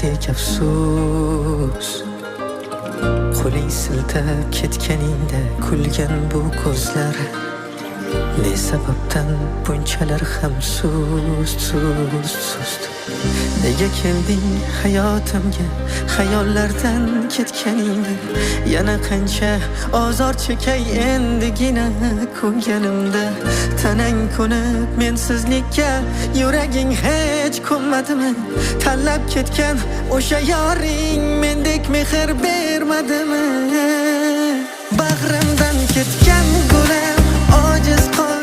dardek afsus. Qo'ling siltab ketganingda kulgan bu ko'zlar ne sababdan bunchalar ham sust. Nega kelding hayotimga xayollardan ketganingda? Yana qancha ozor chekay endigina ko'nganimda. Tanang ko'nib mensizlikka yuraging hech ko'nmadimi? Tanlab ketgan o'sha yoring mendek mehr bermadimi? Bag'rimdan ketgan gulam ojiz qoldi.